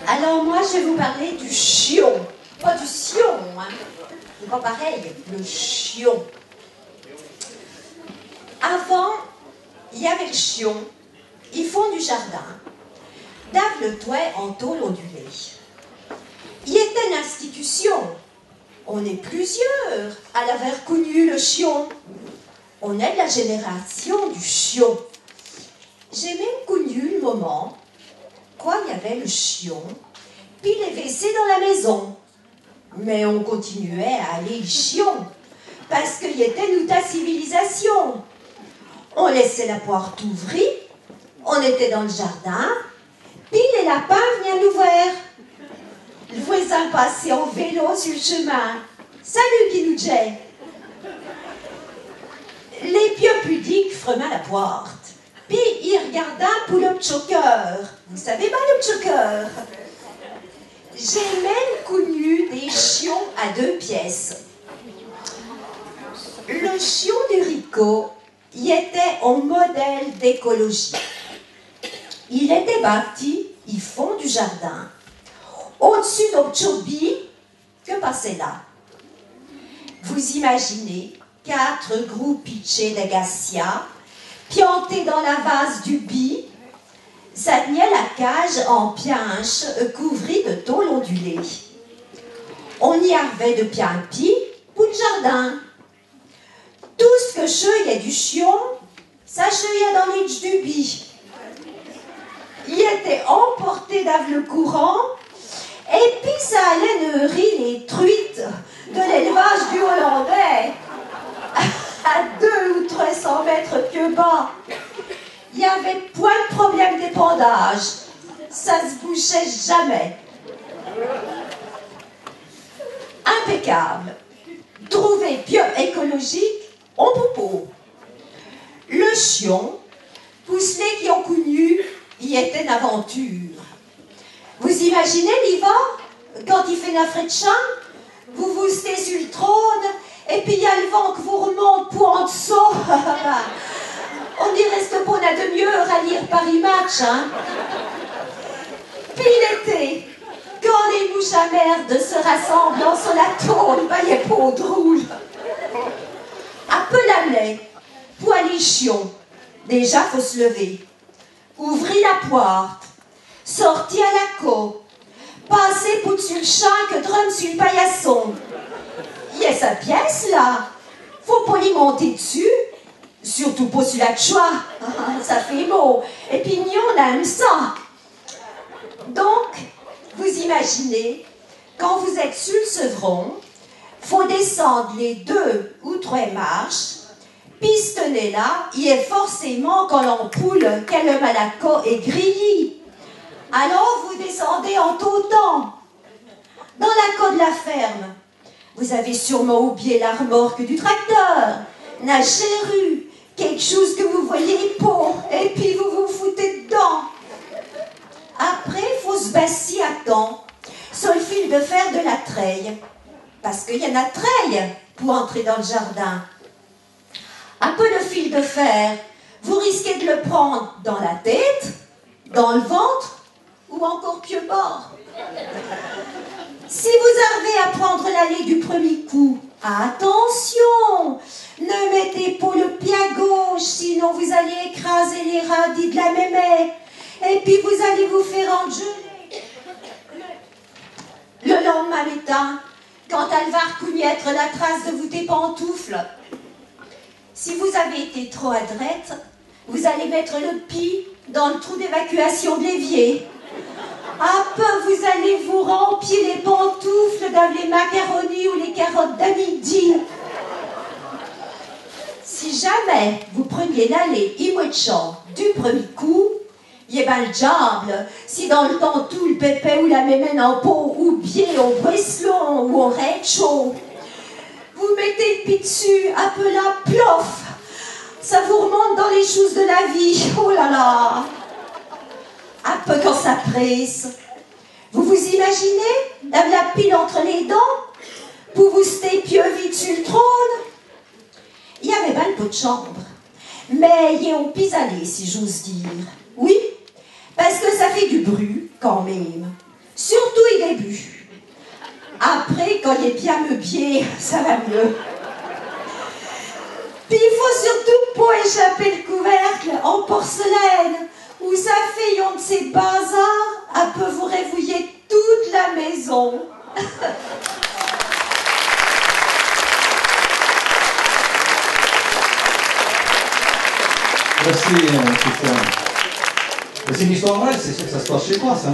Alors moi, je vais vous parler du chion. Pas du sion, hein. C'est pas pareil, le chion. Avant, il y avait le chion. Ils font du jardin. Dave le toit en tôle ondulée. Il était une institution. On est plusieurs à l'avoir connu, le chion. On est de la génération du chion. J'ai même connu le moment quand il y avait le chion, puis les WC dans la maison. Mais on continuait à aller le chion, parce qu'il était nous ta civilisation. On laissait la porte ouvrie, on était dans le jardin, puis les lapins venaient nous voir. Le voisin passait en vélo sur le chemin. Salut, Kinoujet. Les pieux pudiques fermaient la porte. Puis ils regardaient pour le choker. Vous savez pas le choker? J'ai même connu des chiots à 2 pièces. Le chiot du Rico, il était un modèle d'écologie. Il était bâti, ils font du jardin. Au-dessus d'Obchobi, que passait là? Vous imaginez 4 gros pitchés d'acacia, piantés dans la vase du bi, ça tenait la cage en pianche couvrie de tôle ondulée. On y avait de piampi pour le jardin. Tout ce que cheuillait du chion, ça cheuillait dans l'itch du bi. Il était emporté dans le courant, et puis ça allait nourrir les truites de l'élevage du Hollandais à 200 ou 300 mètres pieds bas. Il n'y avait point de problème d'épandage. Ça se bouchait jamais. Impeccable. Trouvé bio écologique, on poupeau. Le chion, pour ceux qui ont connu, il était une aventure. Vous imaginez l'hiver, quand il fait la frais de champ, vous vous stez sur le trône, et puis il y a le vent qui vous remonte pour en dessous. On y reste pas une demi-heure à lire Paris Match, hein. Puis l'été, quand les mouches à merde se rassemblent sur la tôle, ben il est pas drôle. Un peu l'année, pour aller chion. Déjà, faut se lever. Ouvrir la porte. Sortir à la côte. Passer pour sur le champ que drum sur le paillasson. Il y a sa pièce, là. Faut pas y monter dessus. Surtout pas sur la choix, ça fait mot. Et puis nous, on aime ça. Donc, vous imaginez, quand vous êtes sur le sevron, faut descendre les 2 ou 3 marches, pistonner là, il est forcément quand l'ampoule, qu'elle malaco est grillée. Alors vous descendez en tautant. Dans la côte de la ferme, vous avez sûrement oublié la remorque du tracteur, la charrue, quelque chose que vous voyez pas, et puis vous vous foutez dedans. Après, il faut se baisser à temps, sur le fil de fer de la treille, parce qu'il y en a treille pour entrer dans le jardin. Un peu le fil de fer, vous risquez de le prendre dans la tête, dans le ventre, ou encore pied bord. Si vous arrivez à prendre l'allée du premier coup, attention, ne mettez pas le pied à gauche, sinon vous allez écraser les radis de la mémé, et puis vous allez vous faire engeler. Le lendemain matin, quand elle va reconnaître la trace de vos pantoufles, si vous avez été trop adrette, vous allez mettre le pied dans le trou d'évacuation de l'évier. Un peu, vous allez vous remplir les pantoufles dans les macaronis ou les carottes d'amidi. Si jamais vous preniez l'allée immochant du premier coup, il ben le diable, si dans le temps tout le pépé ou la mémène en pot, ou bien au brisselon ou au rez-de-chaud, vous mettez le pied dessus, un peu là, plof, ça vous remonte dans les choses de la vie, oh là là. Un peu quand ça presse. Vous vous imaginez, la pile entre les dents, pour vous stez pieux vite sur le trône? Il y avait ben pas de chambre, mais il y a au pis-aller, si j'ose dire. Oui, parce que ça fait du bruit, quand même. Surtout au début. Après, quand il est bien meublé, ça va mieux. Puis il faut surtout pas échapper le couvercle en porcelaine, où sa fille, on de ses bazars, elle peut vous révouiller toute la maison. Merci, Christiane. C'est une histoire vraie, c'est sûr que ça se passe chez toi, ça.